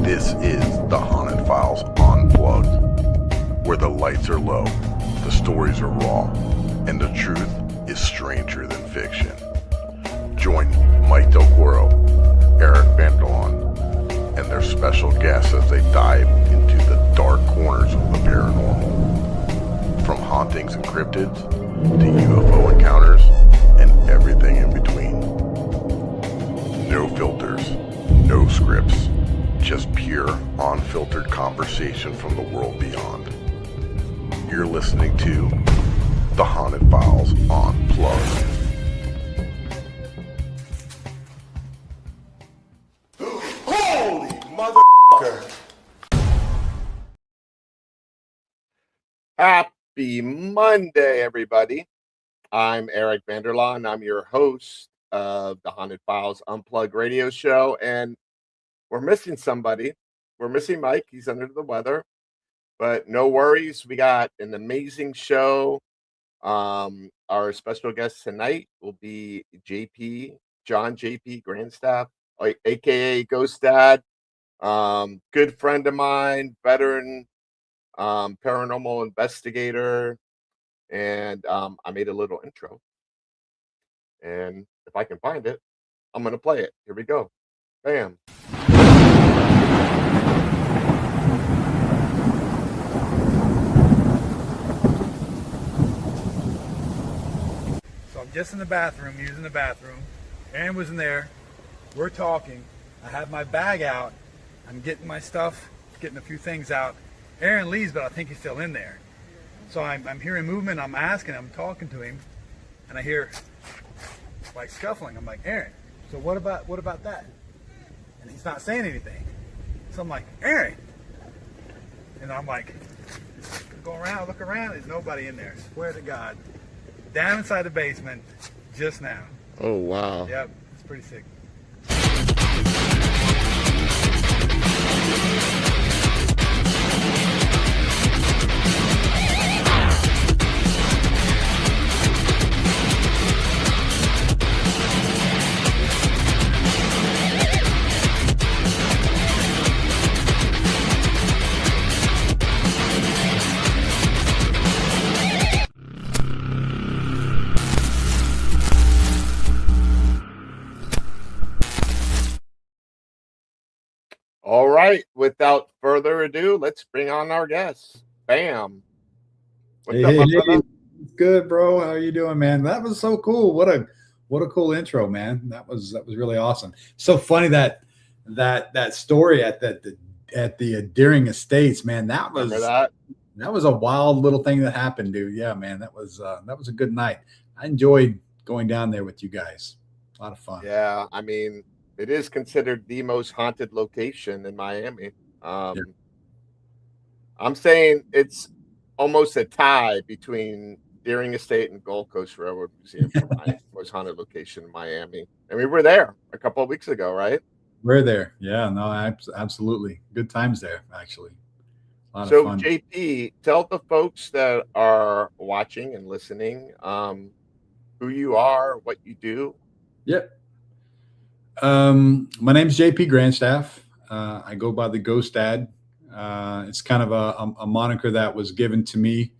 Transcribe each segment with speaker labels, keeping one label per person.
Speaker 1: This is the Haunted Files Unplugged, where the lights are low, the stories are raw, and the truth is stranger than fiction. Join Mike Delcoro, Eric Vanderlaan, and their special guests as they dive into the dark corners of the paranormal. From hauntings and cryptids to UFO encounters and everything in between. No filters, no scripts, just pure, unfiltered conversation from the world beyond. You're listening to the Haunted Files Unplugged.
Speaker 2: Holy motherfucker!
Speaker 3: Happy Monday, everybody. I'm Eric Vanderlaan. I'm your host of the Haunted Files Unplugged radio show, and we're missing somebody. We're missing Mike. He's under the weather, but no worries. We got an amazing show. Our special guest tonight will be John Granstaff, aka Ghost Dad. Good friend of mine, veteran paranormal investigator, and I made a little intro, and if I can find it, I'm gonna play it. Here we go. Bam.
Speaker 4: So I'm just in the bathroom, using the bathroom. Aaron was in there. We're talking. I have my bag out. I'm getting my stuff, getting a few things out. Aaron leaves, but I think he's still in there. So I'm hearing movement. I'm asking him, talking to him, and I hear like scuffling. I'm like, Aaron, so what about that? And he's not saying anything. So I'm like, Aaron, and I'm like, go around, look around. There's nobody in there. Swear to God, down inside the basement, just now.
Speaker 3: Oh wow.
Speaker 4: Yep, it's pretty sick.
Speaker 3: All right. Without further ado, let's bring on our guests. Bam. What's up, my brother?
Speaker 5: Good, bro. How are you doing, man? That was so cool. What a cool intro, man. That was really awesome. So funny that story at the Deering Estates, man. That was a wild little thing that happened, dude. Yeah, man. That was a good night. I enjoyed going down there with you guys. A lot of fun.
Speaker 3: Yeah, I mean, it is considered the most haunted location in Miami.
Speaker 5: Yeah.
Speaker 3: I'm saying it's almost a tie between Deering Estate and Gold Coast Railroad Museum for my most haunted location in Miami. And we were there a couple of weeks ago, right?
Speaker 5: We're there. Yeah, no, absolutely. Good times there, actually. A lot
Speaker 3: So,
Speaker 5: of fun.
Speaker 3: JP, tell the folks that are watching and listening who you are, what you do.
Speaker 5: Yep. My name's JP Granstaff. I go by the Ghost Dad. It's kind of a moniker that was given to me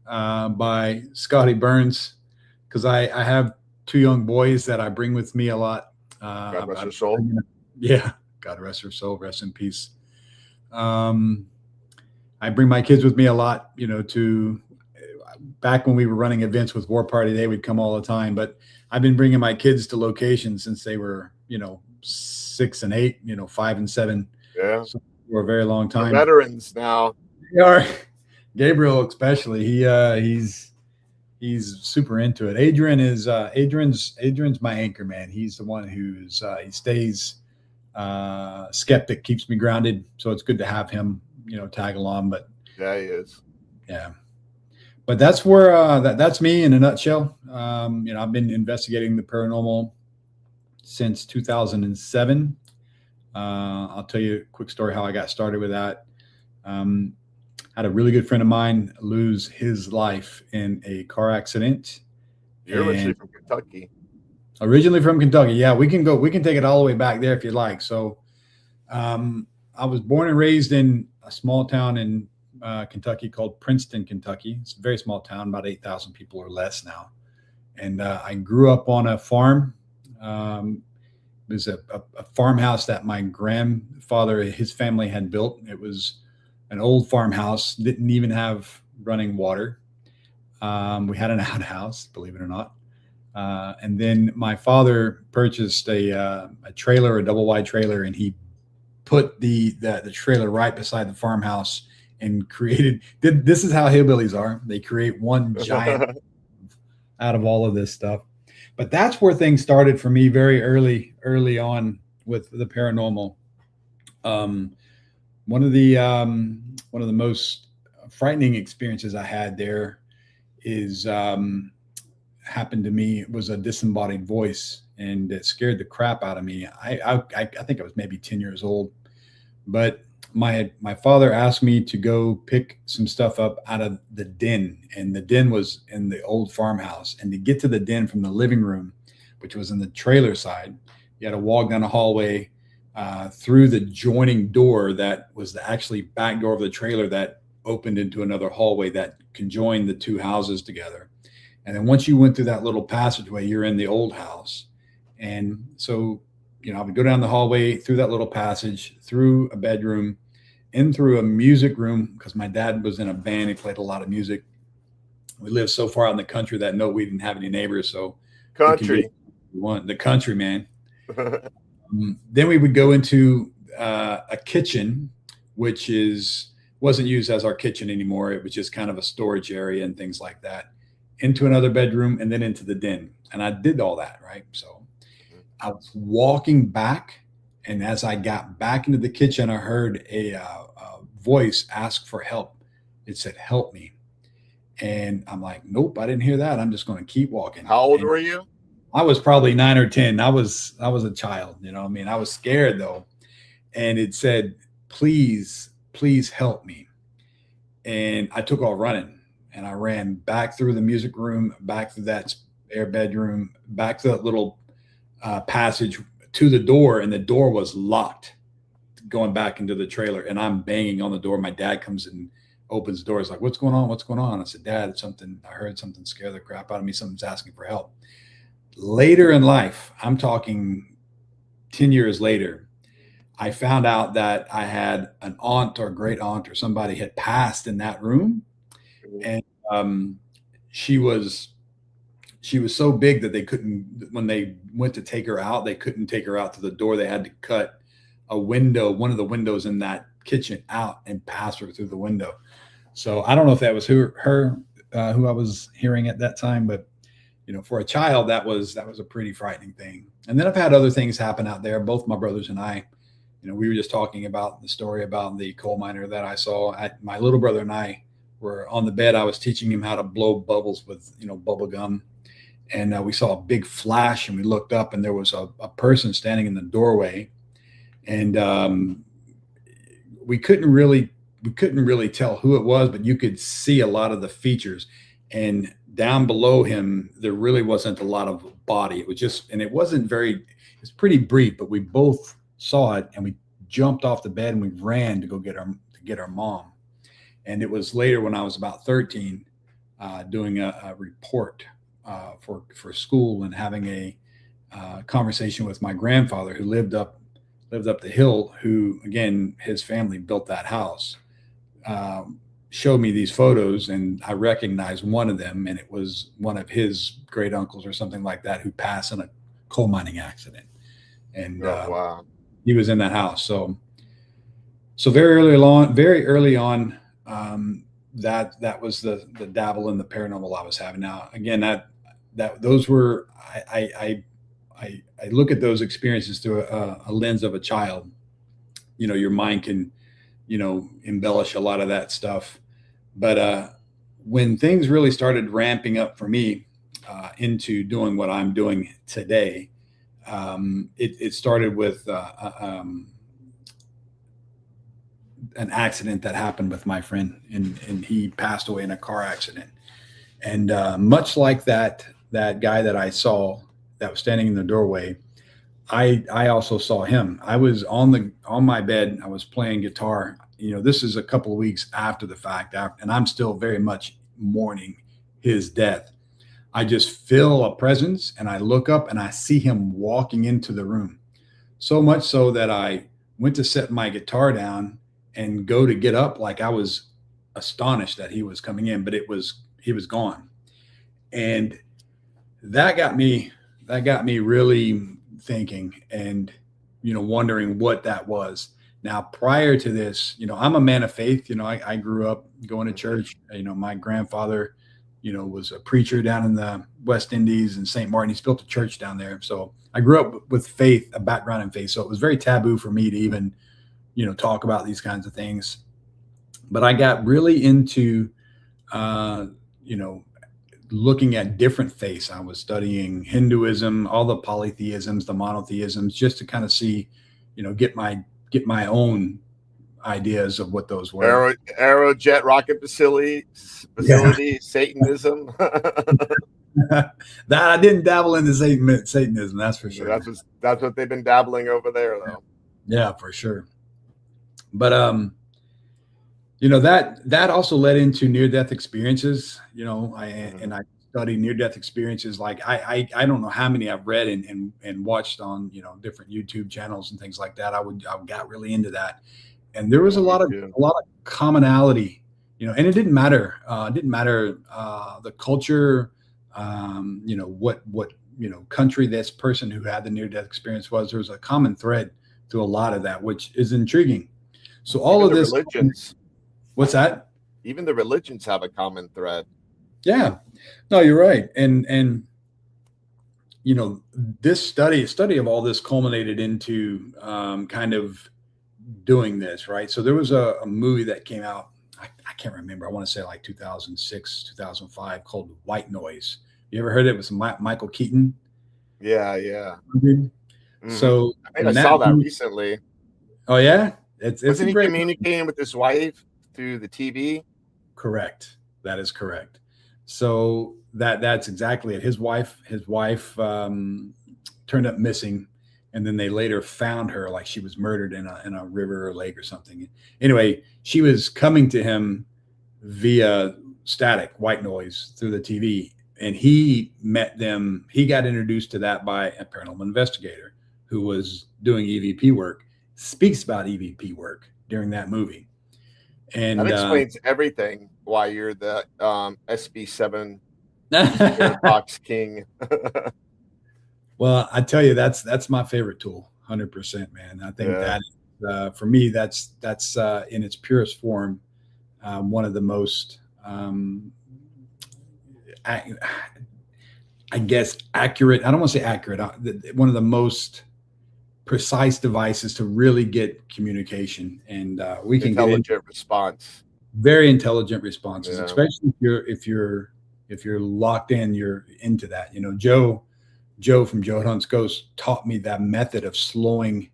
Speaker 5: by Scotty Burns, because I have two young boys that I bring with me a lot.
Speaker 3: God rest her soul.
Speaker 5: Yeah, God rest her soul. Rest in peace. I bring my kids with me a lot, to back when we were running events with War Party, they would come all the time. But I've been bringing my kids to locations since they were, 6 and 8, 5 and 7.
Speaker 3: Yeah.
Speaker 5: So for a very long time.
Speaker 3: They're veterans now.
Speaker 5: They are. Gabriel, especially, he's super into it. Adrian's my anchor man. He's the one who's he stays skeptic, keeps me grounded. So it's good to have him, tag along. But
Speaker 3: Yeah, he is.
Speaker 5: yeah, but that's where that's me in a nutshell. I've been investigating the paranormal since 2007. I'll tell you a quick story how I got started with that. Had a really good friend of mine lose his life in a car accident.
Speaker 3: You're originally from Kentucky.
Speaker 5: Originally from Kentucky. Yeah, we can take it all the way back there if you'd like. So I was born and raised in a small town in Kentucky called Princeton, Kentucky. It's a very small town, about 8,000 people or less now. And I grew up on a farm. It was a farmhouse that my grandfather, his family had built. It was an old farmhouse, didn't even have running water. We had an outhouse, believe it or not. And then my father purchased a trailer, a double wide trailer, and he put the trailer right beside the farmhouse and this is how hillbillies are. They create one giant out of all of this stuff. But that's where things started for me very early on with the paranormal. One of the most frightening experiences I had there is happened to me. It was a disembodied voice, and it scared the crap out of me. I think I was maybe 10 years old, but my father asked me to go pick some stuff up out of the den, and the den was in the old farmhouse. And to get to the den from the living room, which was in the trailer side, you had to walk down a hallway through the joining door that was the actually back door of the trailer that opened into another hallway that conjoined the two houses together. And then once you went through that little passageway, you're in the old house. And so, I would go down the hallway through that little passage, through a bedroom, in through a music room, because my dad was in a band. He played a lot of music. We lived so far out in the country that we didn't have any neighbors. So
Speaker 3: Country.
Speaker 5: The country, man. Then we would go into a kitchen, which wasn't used as our kitchen anymore. It was just kind of a storage area and things like that, into another bedroom, and then into the den. And I did all that, right? So I was walking back, and as I got back into the kitchen, I heard a voice ask for help. It said, "Help me." And I'm like, nope, I didn't hear that. I'm just going to keep walking.
Speaker 3: How old were you?
Speaker 5: I was probably 9 or 10. I was a child, I was scared though. And it said, please help me. And I took off running, and I ran back through the music room, back through that spare bedroom, back to that little passage to the door, and the door was locked going back into the trailer. And I'm banging on the door. My dad comes and opens the door. He's like, what's going on? What's going on? I said, Dad, I heard something scare the crap out of me. Something's asking for help. Later in life, I'm talking 10 years later, I found out that I had an aunt or great aunt or somebody had passed in that room. And she was so big that they couldn't, when they went to take her out, they couldn't take her out to the door. They had to cut a window, one of the windows in that kitchen out, and pass her through the window. So I don't know if that was who I was hearing at that time, but for a child, that was a pretty frightening thing. And then I've had other things happen out there. Both my brothers and I, we were just talking about the story about the coal miner that I saw. My little brother and I were on the bed. I was teaching him how to blow bubbles with, bubble gum. And we saw a big flash, and we looked up, and there was a person standing in the doorway. And we couldn't really tell who it was, but you could see a lot of the features. And down below him, there really wasn't a lot of body. It was just, and it was pretty brief, but we both saw it, and we jumped off the bed and we ran to go get our mom. And it was later, when I was about 13, doing a report for school, and having a conversation with my grandfather, who lived up the hill, who, again, his family built that house. Showed me these photos, and I recognized one of them, and it was one of his great uncles or something like that, who passed in a coal mining accident. And
Speaker 3: Wow.
Speaker 5: He was in that house. So very early on, that was the dabble in the paranormal I was having. Now, again, those were, I look at those experiences through a lens of a child. Your mind can, embellish a lot of that stuff. But when things really started ramping up for me into doing what I'm doing today, it started with an accident that happened with my friend, and he passed away in a car accident. And much like that guy that I saw that was standing in the doorway, I also saw him. I was on my bed. I was playing guitar. This is a couple of weeks after the fact, and I'm still very much mourning his death. I just feel a presence, and I look up and I see him walking into the room. So much so that I went to set my guitar down and go to get up, like I was astonished that he was coming in, but he was gone. And that got me really thinking and wondering what that was. Now, prior to this, I'm a man of faith. I grew up going to church. My grandfather was a preacher down in the West Indies and St. Martin. He's built a church down there. So I grew up with faith, a background in faith. So it was very taboo for me to even talk about these kinds of things. But I got really into looking at different faiths. I was studying Hinduism, all the polytheisms, the monotheisms, just to kind of see, get my own ideas of what those were.
Speaker 3: Aerojet rocket facility, Satanism.
Speaker 5: That I didn't dabble into Satanism, that's for sure.
Speaker 3: That's what they've been dabbling over there, though.
Speaker 5: Yeah, for sure. But that also led into near-death experiences. I study near-death experiences. Like I don't know how many I've read and watched on different YouTube channels and things like that. I got really into that, and there was a lot of commonality. And it didn't matter. The culture. What country this person who had the near-death experience was. There was a common thread to a lot of that, which is intriguing. So all of this.
Speaker 3: Religions.
Speaker 5: What's that?
Speaker 3: Even the religions have a common thread.
Speaker 5: Yeah, no, you're right. And this study of all this culminated into kind of doing this, right? So there was a movie that came out, I can't remember, I want to say like 2006, 2005, called White Noise. You ever heard it? It was Michael Keaton.
Speaker 3: Yeah.
Speaker 5: Mm-hmm. So
Speaker 3: I saw that recently.
Speaker 5: Oh yeah?
Speaker 3: Wasn't he communicating with his wife through the TV?
Speaker 5: Correct. That is correct. So that's exactly it. His wife turned up missing, and then they later found her, like she was murdered in a river or lake or something. Anyway, she was coming to him via static, white noise, through the TV, and he met them. He got introduced to that by a paranormal investigator who was doing EVP work. Speaks about EVP work during that movie. And
Speaker 3: that explains everything, why you're the SB7 box king.
Speaker 5: Well, I tell you, that's my favorite tool, 100%, man. I think that for me, that's in its purest form, one of the most, I guess, accurate. I don't want to say accurate. One of the most precise devices to really get communication, and we can get intelligent
Speaker 3: response.
Speaker 5: Very intelligent responses, especially if you're locked in, you're into that. Joe from Joe Hunt's Ghost taught me that method of slowing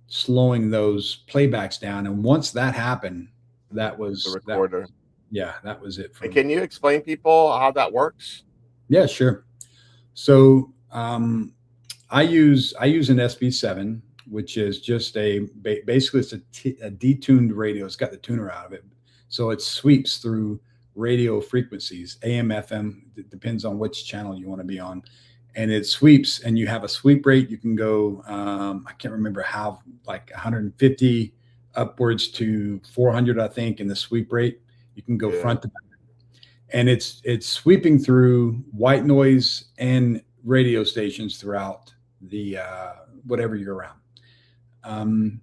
Speaker 5: those playbacks down, and once that happened, that was
Speaker 3: the recorder.
Speaker 5: That was it.
Speaker 3: And can you explain people how that works?
Speaker 5: Yeah, sure. So I use an SB7, which is just basically it's a detuned radio. It's got the tuner out of it, so it sweeps through radio frequencies, AM, FM. It depends on which channel you want to be on, and it sweeps. And you have a sweep rate. You can go, I can't remember how, like 150 upwards to 400, I think, in the sweep rate. You can go front to back, and it's sweeping through white noise and radio stations throughout the whatever you're around.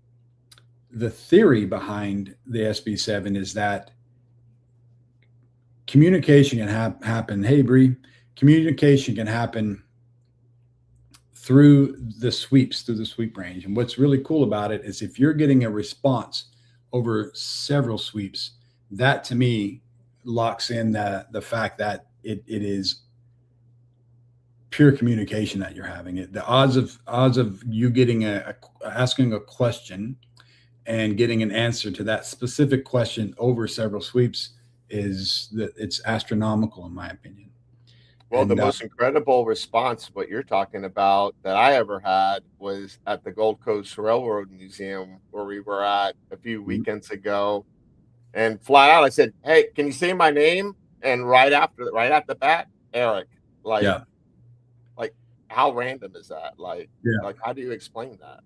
Speaker 5: The theory behind the SB7 is that communication can happen. Hey, Bree, communication can happen through the sweep range. And what's really cool about it is if you're getting a response over several sweeps, that to me locks in the fact that it is pure communication that you're having. The odds of you getting asking a question and getting an answer to that specific question over several sweeps it's astronomical, in my opinion.
Speaker 3: Well, the
Speaker 5: And
Speaker 3: most incredible response, what you're talking about, that I ever had was at the Gold Coast Railroad Museum where we were at a few weekends ago. And flat out, I said, "Hey, can you say my name?" And right at the bat, Eric. Like,
Speaker 5: yeah,
Speaker 3: like, how random is that?
Speaker 5: yeah.
Speaker 3: How do you explain that?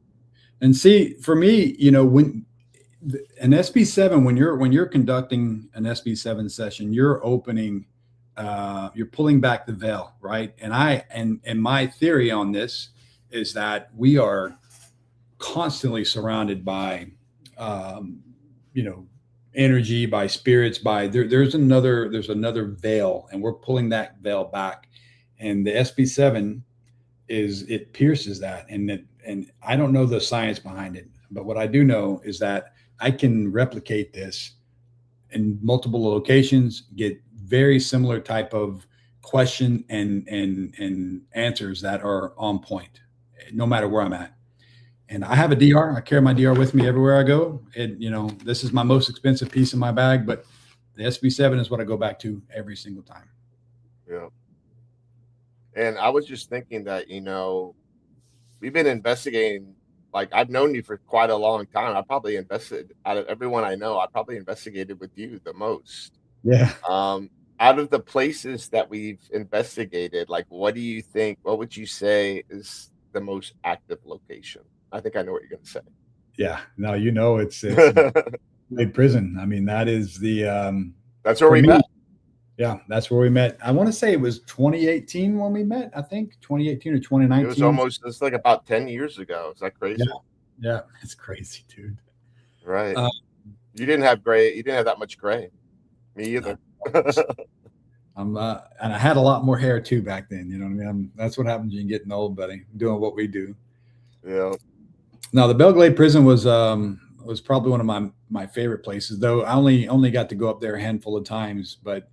Speaker 5: And see, for me, when an SB7, when you're conducting an SB7 session, you're opening, you're pulling back the veil, right? And my theory on this is that we are constantly surrounded by, um, you know, energy, by spirits, by there's another veil, and we're pulling that veil back. And the SB7 it pierces that, and I don't know the science behind it, but what I do know is that I can replicate this in multiple locations, get very similar type of question and answers that are on point, no matter where I'm at. And I have a DR. I carry my DR with me everywhere I go. This is my most expensive piece in my bag, but the SB7 is what I go back to every single time.
Speaker 3: Yeah. And I was just thinking that, we've been investigating. Like, I've known you for quite a long time. I probably invested out of everyone I know. I probably investigated with you the most.
Speaker 5: Yeah.
Speaker 3: Out of the places that we've investigated, like, what do you think? What would you say is the most active location? I think I know what you're going to say.
Speaker 5: Yeah. No, it's Haunted prison. I mean, that is the
Speaker 3: That's where
Speaker 5: for
Speaker 3: we
Speaker 5: me.
Speaker 3: met.
Speaker 5: Yeah, that's where we met. I want to say it was 2018 when we met. I think 2018 or
Speaker 3: It
Speaker 5: 2019.
Speaker 3: it's like about 10 years ago. Is that
Speaker 5: Yeah,
Speaker 3: crazy?
Speaker 5: yeah, it's crazy, dude.
Speaker 3: Right.
Speaker 5: Uh,
Speaker 3: You didn't have gray. You didn't have that much gray. Me either.
Speaker 5: and I had a lot more hair too back then. You know what I mean? That's what happens when you're getting old, buddy. Doing what we do.
Speaker 3: Yeah.
Speaker 5: Now, the Belglade prison was probably one of my favorite places, though I only got to go up there a handful of times. But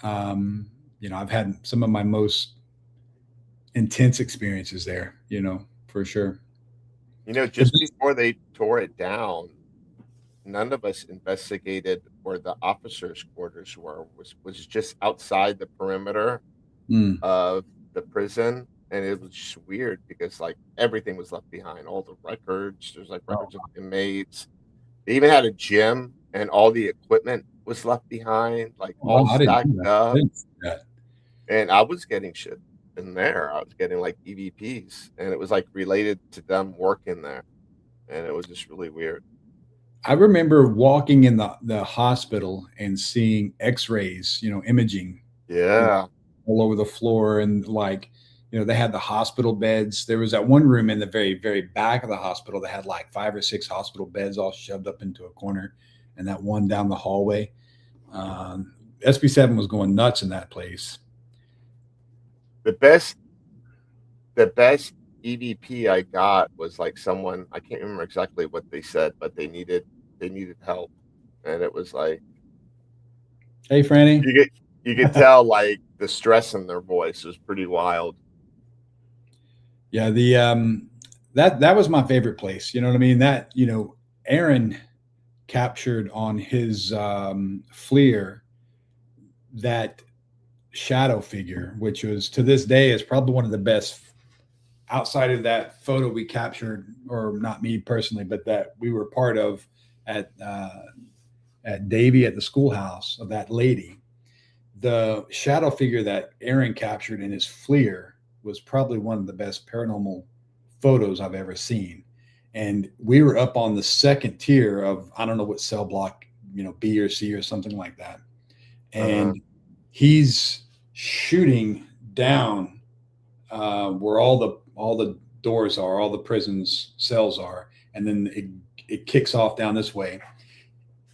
Speaker 5: I've had some of my most intense experiences there. For sure.
Speaker 3: Just before they tore it down, none of us investigated where the officers' quarters were. Was just outside the perimeter
Speaker 5: Mm.
Speaker 3: of the prison, and it was just weird because like everything was left behind. All the records, there's like
Speaker 5: Oh,
Speaker 3: records of inmates. They even had a gym, and all the equipment was left behind, like
Speaker 5: wow,
Speaker 3: all
Speaker 5: I didn't
Speaker 3: stacked
Speaker 5: do that. I
Speaker 3: up.
Speaker 5: didn't see that.
Speaker 3: And I was getting shit in there. I was getting like EVPs, and it was like related to them working there, and it was just really weird.
Speaker 5: I remember walking in the hospital and seeing X-rays, imaging, you know,
Speaker 3: Yeah.
Speaker 5: all over the floor, and like, they had the hospital beds. There was that one room in the very, very back of the hospital that had like 5 or 6 hospital beds all shoved up into a corner, and that one down the hallway. SB7 was going nuts in that place.
Speaker 3: The best EVP I got was like someone, I can't remember exactly what they said, but they needed help. And it was like
Speaker 5: Hey, Franny.
Speaker 3: you could tell like the stress in their voice was pretty wild.
Speaker 5: Yeah, that was my favorite place. You know what I mean? That Aaron captured on his FLIR that shadow figure, which was to this day is probably one of the best outside of that photo we captured, or not me personally, but that we were part of at Davy at the schoolhouse of that lady. The shadow figure that Aaron captured in his FLIR was probably one of the best paranormal photos I've ever seen. And we were up on the second tier of, I don't know what cell block, B or C or something like that. And he's shooting down where all the doors are, all the prisons cells are, and then it kicks off down this way.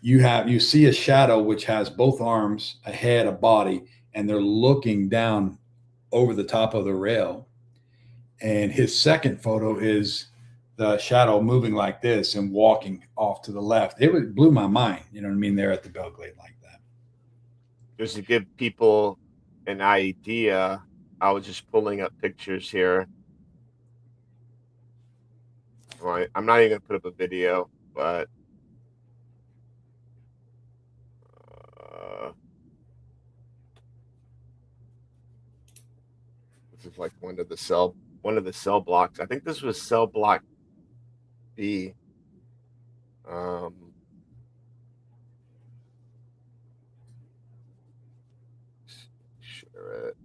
Speaker 5: You see a shadow which has both arms, a head, a body, and they're looking down over the top of the rail. And his second photo is the shadow moving like this and walking off to the left. It blew my mind. You know what I mean? There at the Belglade like that.
Speaker 3: Just to give people an idea, I was just pulling up pictures here. Right. I'm not even gonna put up a video, but was like one of the cell blocks. I think this was cell block B. Share it.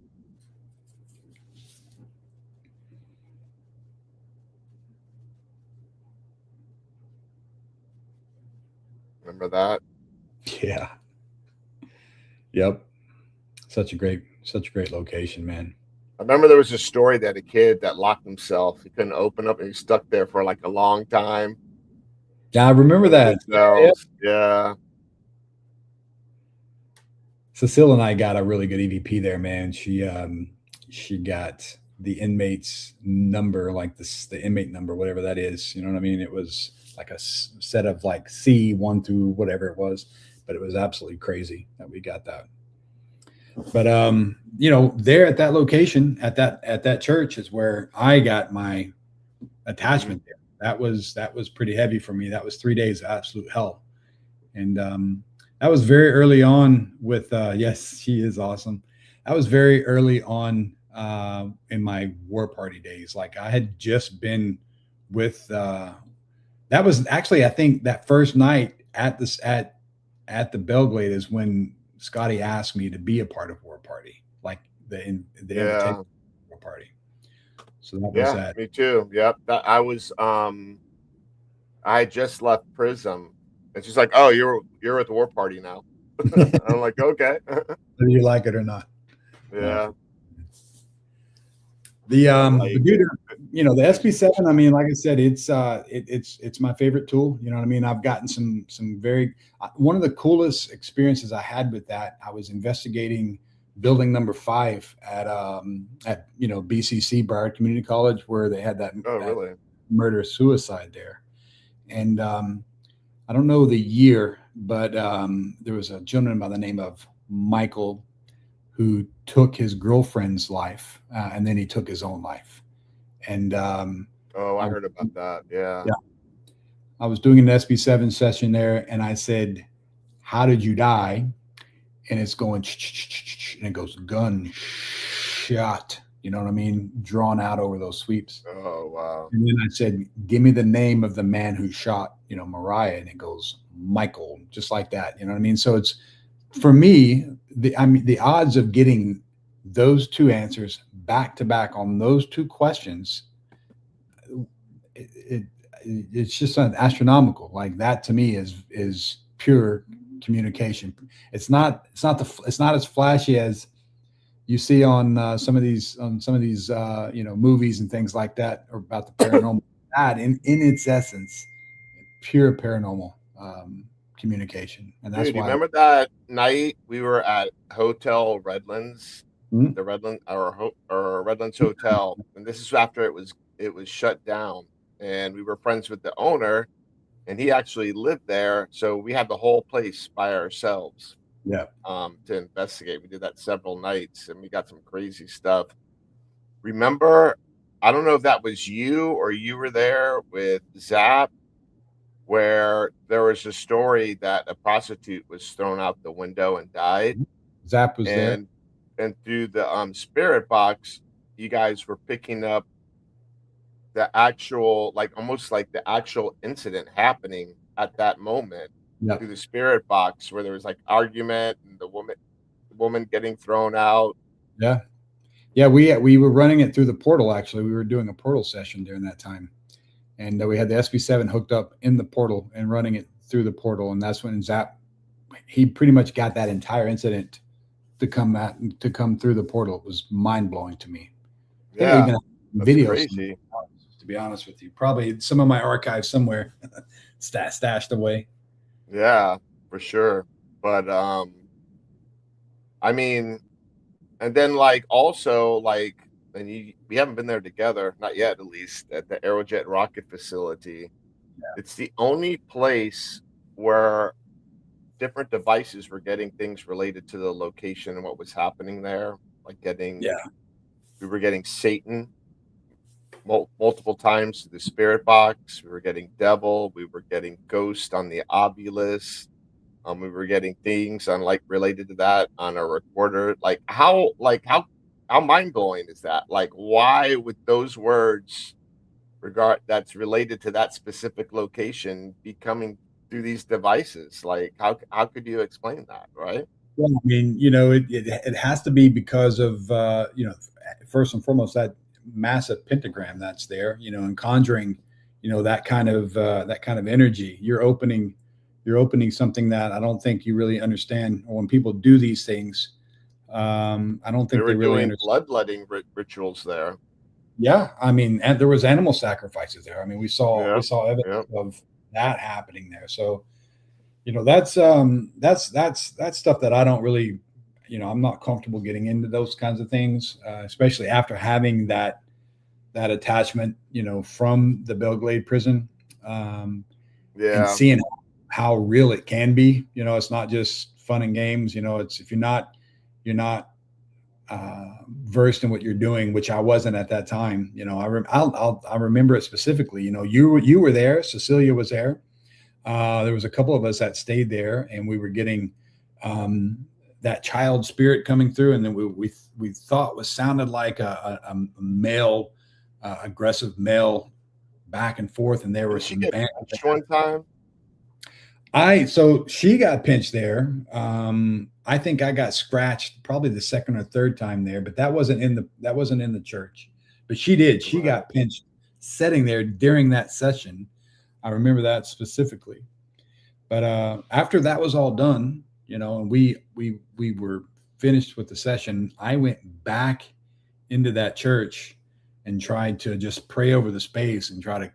Speaker 3: Remember that?
Speaker 5: Yeah. Yep. Such a great location, man.
Speaker 3: I remember there was a story that a kid that locked himself. He couldn't open up, and he stuck there for like a long time.
Speaker 5: Yeah, I remember that.
Speaker 3: Yeah.
Speaker 5: Cecile and I got a really good EVP there, man. She got the inmate's number, like the inmate number, whatever that is. You know what I mean? It was like a set of like C1 through whatever it was, but it was absolutely crazy that we got that. But you know, there at that location, at that church is where I got my attachment there. That was pretty heavy for me. That was 3 days of absolute hell. And that was very early on with yes, she is awesome. That was very early on in my war party days. Like I had just been with that was actually, I think that first night at the Belglade is when Scotty asked me to be a part of War Party, like the invitation War Party. So that was that.
Speaker 3: Me too. Yep. That I was I just left Prism, and she's like, "Oh, you're at the War Party now." I'm like, "Okay."
Speaker 5: Whether you like it or not.
Speaker 3: Yeah.
Speaker 5: The dude, you know, the SP7. I mean, like I said, it's my favorite tool. You know what I mean? I've gotten some very one of the coolest experiences I had with that. I was investigating building number 5 at BCC, Broward Community College, where they had that murder suicide there. And I don't know the year, but there was a gentleman by the name of Michael who took his girlfriend's life and then he took his own life. And
Speaker 3: I heard about that. Yeah.
Speaker 5: I was doing an SB7 session there, and I said, "How did you die?" And it's going, and it goes, "Gunshot." You know what I mean? Drawn out over those sweeps.
Speaker 3: Oh, wow.
Speaker 5: And then I said, "Give me the name of the man who shot, Mariah." And it goes, "Michael," just like that. You know what I mean? So it's, for me, the odds of getting those two answers back to back on those two questions, it's just astronomical. Like that to me is pure communication. It's not as flashy as you see on some of these movies and things like that, or about the paranormal. That in its essence, pure paranormal communication. And that's why.
Speaker 3: You remember that night we were at Hotel Redlands, the Redlands or Redlands Hotel, and this is after it was shut down, and we were friends with the owner, and he actually lived there, so we had the whole place by ourselves.
Speaker 5: Yeah.
Speaker 3: To investigate. We did that several nights, and we got some crazy stuff. Remember, I don't know if that was you or you were there with Zap, where there was a story that a prostitute was thrown out the window and died.
Speaker 5: Zap was there.
Speaker 3: And through the spirit box, you guys were picking up the actual, like almost like the actual incident happening at that moment. Through the spirit box, where there was like argument and the woman getting thrown out.
Speaker 5: Yeah, we were running it through the portal. Actually, we were doing a portal session during that time, and we had the SB7 hooked up in the portal and running it through the portal. And that's when Zap, he pretty much got that entire incident to come through the portal. It was mind blowing to me.
Speaker 3: Yeah,
Speaker 5: even videos. Crazy. To be honest with you, probably some of my archives somewhere stashed away.
Speaker 3: Yeah, for sure. But I mean, and then like also like, and we haven't been there together, not yet, at least, at the Aerojet rocket facility. Yeah. It's the only place where different devices were getting things related to the location and what was happening there. Like we were getting Satan multiple times to the spirit box. We were getting devil. We were getting ghost on the obulus. We were getting things on like related to that on a recorder. Like how how mind-blowing is that? Like, why would those words that's related to that specific location be coming through these devices? Like, how could you explain that, right?
Speaker 5: Well, I mean, you know, it has to be because of you know, first and foremost, that massive pentagram that's there, you know, and conjuring, you know, that kind of energy. You're opening something that I don't think you really understand. Or when people do these things, I don't
Speaker 3: They
Speaker 5: think
Speaker 3: were
Speaker 5: they really
Speaker 3: doing
Speaker 5: understand.
Speaker 3: bloodletting rituals there.
Speaker 5: Yeah, I mean, and there was animal sacrifices there. I mean, we
Speaker 3: Yeah,
Speaker 5: saw evidence
Speaker 3: yeah.
Speaker 5: of that happening there. So, you know, that's stuff that I don't really, you know, I'm not comfortable getting into those kinds of things, especially after having that attachment, you know, from the Belgrade prison, and
Speaker 3: Yeah.
Speaker 5: seeing how real it can be. You know, it's not just fun and games. You know, it's if you're not versed in what you're doing, which I wasn't at that time. You know, I remember it specifically. You know, you were there, Cecilia was there. There was a couple of us that stayed there, and we were getting that child spirit coming through, and then we thought was sounded like a male, aggressive male, back and forth, and there were
Speaker 3: Did she
Speaker 5: some
Speaker 3: get
Speaker 5: band.
Speaker 3: punched one time?
Speaker 5: So she got pinched there. I think I got scratched probably the second or third time there, but that wasn't in the church. But she did. She
Speaker 3: Right.
Speaker 5: got pinched sitting there during that session. I remember that specifically. But after that was all done, you know, and we were finished with the session, I went back into that church and tried to just pray over the space and try to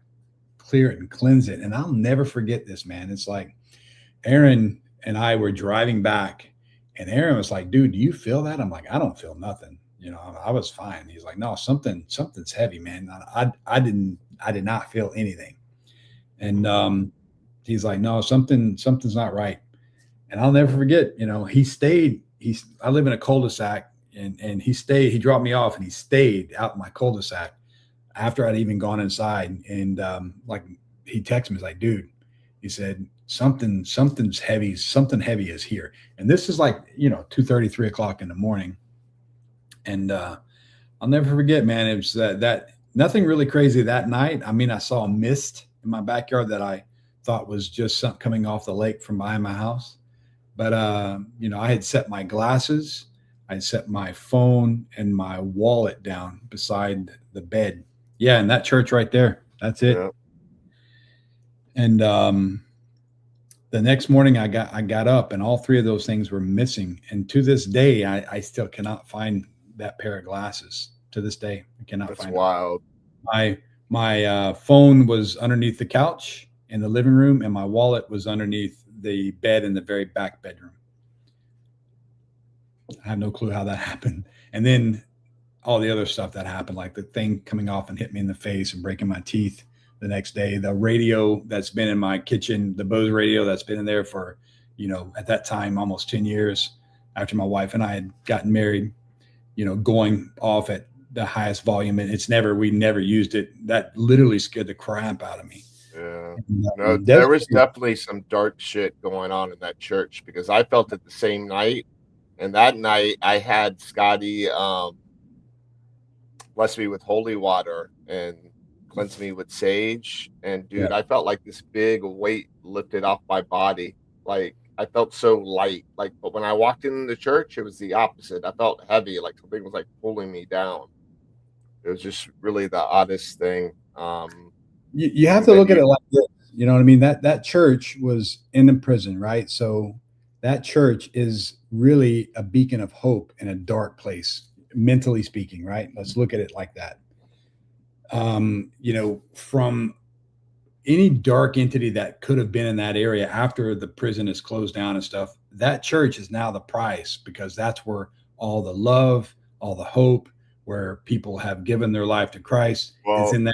Speaker 5: clear it and cleanse it. And I'll never forget this, man. It's like Aaron and I were driving back, and Aaron was like, "Dude, do you feel that?" I'm like, "I don't feel nothing." You know, I was fine. He's like, "No, something's heavy, man." I did not feel anything. And he's like, "No, something's not right." And I'll never forget, you know, he stayed. I live in a cul-de-sac, and he stayed. He dropped me off, and he stayed out in my cul-de-sac after I'd even gone inside. And like he texted me, he's like, "Dude," he said, something's heavy. Something heavy is here. And this is like, you know, 2:30, 3 o'clock in the morning. And I'll never forget, man. It was that nothing really crazy that night. I mean, I saw a mist in my backyard that I thought was just something coming off the lake from behind my house. But you know, I had set my glasses, I had set my phone and my wallet down beside the bed. Yeah, in that church right there. That's it.
Speaker 3: Yeah.
Speaker 5: And the next morning I got up, and all three of those things were missing. And to this day, I still cannot find that pair of glasses. To this day, I cannot
Speaker 3: That's
Speaker 5: find it.
Speaker 3: wild.
Speaker 5: My phone was underneath the couch in the living room, and my wallet was underneath the bed in the very back bedroom. I have no clue how that happened. And then all the other stuff that happened, like the thing coming off and hit me in the face and breaking my teeth the next day, the radio that's been in my kitchen, the Bose radio that's been in there for, you know, at that time, almost 10 years after my wife and I had gotten married, you know, going off at the highest volume. And we never used it. That literally scared the crap out of me.
Speaker 3: Yeah.
Speaker 5: And,
Speaker 3: No, there was definitely some dark shit going on in that church, because I felt it the same night. And that night I had Scotty bless me with holy water and cleanse me with sage. And dude,
Speaker 5: Yeah.
Speaker 3: I felt like this big weight lifted off my body. Like I felt so light. Like, but when I walked in the church, it was the opposite. I felt heavy, like something was like pulling me down. It was just really the oddest thing.
Speaker 5: You have
Speaker 3: And
Speaker 5: to
Speaker 3: then
Speaker 5: look at it like this. You know what I mean? That church was in a prison, right? So that church is really a beacon of hope in a dark place, mentally speaking, right? Let's look at it like that. You know, from any dark entity that could have been in that area after the prison is closed down and stuff, that church is now the prize, because that's where all the love, all the hope, where people have given their life to Christ, is
Speaker 3: well,
Speaker 5: in that.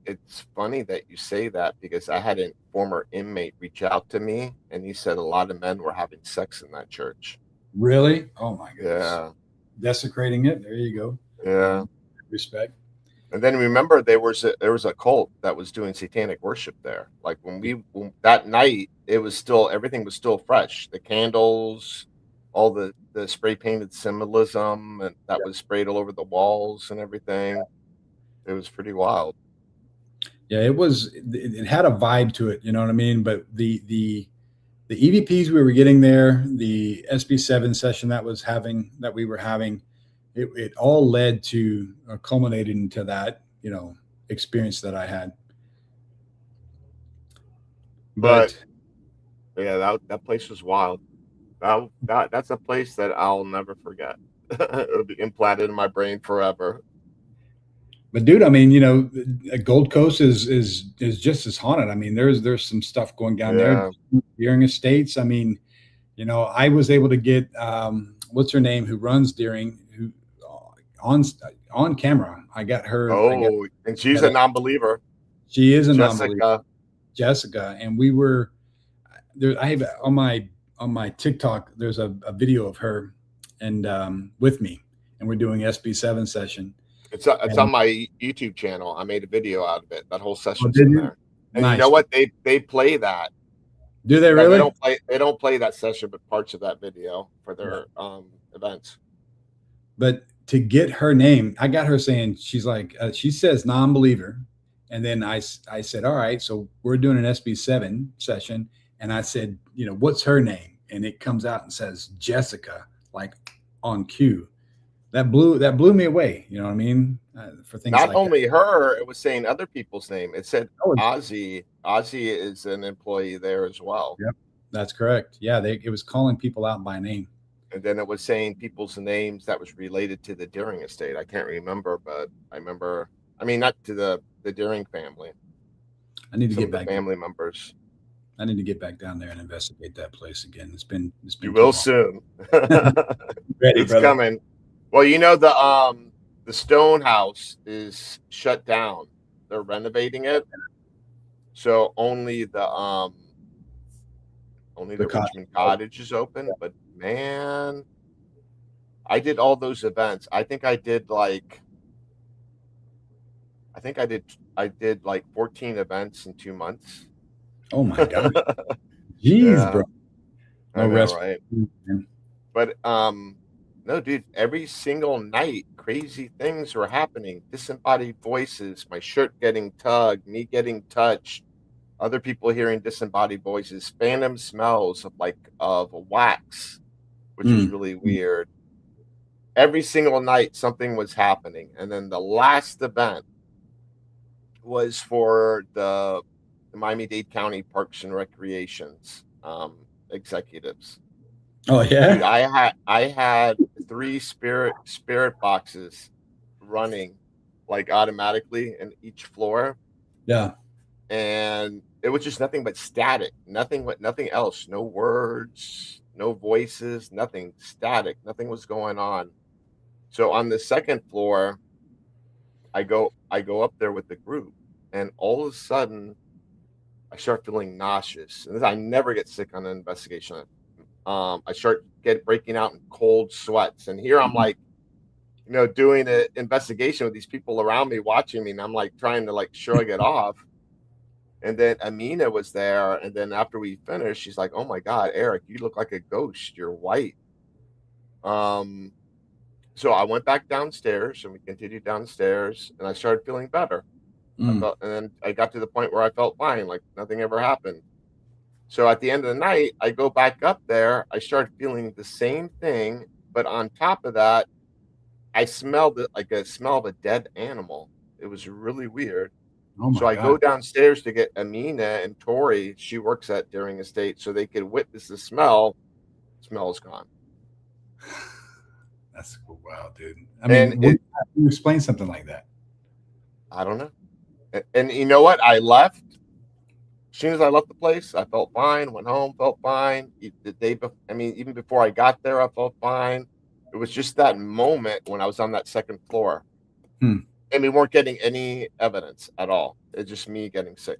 Speaker 3: it's funny that you say that, because I had a former inmate reach out to me, and he said a lot of men were having sex in that church.
Speaker 5: Really? Oh my goodness.
Speaker 3: Yeah.
Speaker 5: Desecrating it. There you go.
Speaker 3: Yeah.
Speaker 5: Respect.
Speaker 3: And then remember, there was a cult that was doing satanic worship there. Like when that night, it was still, everything was still fresh. The candles, all the spray painted symbolism and that was sprayed all over the walls and everything. It was pretty wild.
Speaker 5: Yeah, it had a vibe to it, you know what I mean? But the EVPs we were getting there, the SB7 session that we were having, it all led to or culminated into that, experience that I had.
Speaker 3: But yeah, that place was wild. That's a place that I'll never forget. It'll be implanted in my brain forever.
Speaker 5: But dude, I mean, Gold Coast is just as haunted. I mean, there's some stuff going down there. Deering Estates. I mean, I was able to get what's her name who runs Deering, who on camera. I got her.
Speaker 3: Oh, and she's a non-believer.
Speaker 5: She is a non-believer. Jessica, and we were there. I have on my TikTok. There's a video of her and with me, and we're doing SB7 session.
Speaker 3: It's on my YouTube channel. I made a video out of it. That whole session's in there. And nice. You know what? They play that.
Speaker 5: Do they really?
Speaker 3: They don't play that session, but parts of that video for their events.
Speaker 5: But to get her name, I got her saying she's like she says non-believer, and then I said, all right, so we're doing an SB7 session, and I said, what's her name? And it comes out and says Jessica, like on cue. That blew me away. You know what I mean? For things
Speaker 3: not
Speaker 5: like
Speaker 3: only
Speaker 5: that.
Speaker 3: her, it was saying other people's name. It said Ozzy. Ozzy is an employee there as well.
Speaker 5: Yep, that's correct. Yeah, it was calling people out by name.
Speaker 3: And then it was saying people's names that was related to the Deering estate. I can't remember, but I remember. I mean, not to the Deering family.
Speaker 5: I need to get back.
Speaker 3: Family members.
Speaker 5: I need to get back down there and investigate that place again. It's been.
Speaker 3: You will soon.
Speaker 5: Ready,
Speaker 3: it's coming. Well, the stone house is shut down. They're renovating it, so only the Richmond Cottage is open. But man, I did all those events. I did like 14 events in 2 months.
Speaker 5: Oh my god! Jeez, bro.
Speaker 3: No rest, right? But no, dude, every single night, crazy things were happening. Disembodied voices, my shirt getting tugged, me getting touched, other people hearing disembodied voices, phantom smells of wax, which was really weird. Every single night, something was happening. And then the last event was for the Miami-Dade County Parks and Recreations executives.
Speaker 5: Oh yeah,
Speaker 3: dude, I had 3 spirit boxes running like automatically in each floor.
Speaker 5: Yeah,
Speaker 3: and it was just nothing but static, nothing else, no words, no voices, nothing, static, nothing was going on. So on the second floor, I go up there with the group, and all of a sudden, I start feeling nauseous. And I never get sick on an investigation. I start breaking out in cold sweats, and here I'm like, doing an investigation with these people around me watching me, and I'm like trying to shrug it off. And then Amina was there, and then after we finished, she's like, "Oh my God, Eric, you look like a ghost. You're white." So I went back downstairs, and we continued downstairs, and I started feeling better. And then I got to the point where I felt fine, like nothing ever happened. So at the end of the night, I go back up there. I start feeling the same thing, but on top of that, I smelled it like a smell of a dead animal. It was really weird. So I go downstairs to get Amina and Tori. She works at Deering Estate, so they could witness the smell. The smell is gone.
Speaker 5: That's wow, dude. I mean, how do you explain something like that?
Speaker 3: I don't know. And you know what? I left. As soon as I left the place, I felt fine. Went home, felt fine. Even before I got there, I felt fine. It was just that moment when I was on that second floor. And we weren't getting any evidence at all. It's just me getting sick.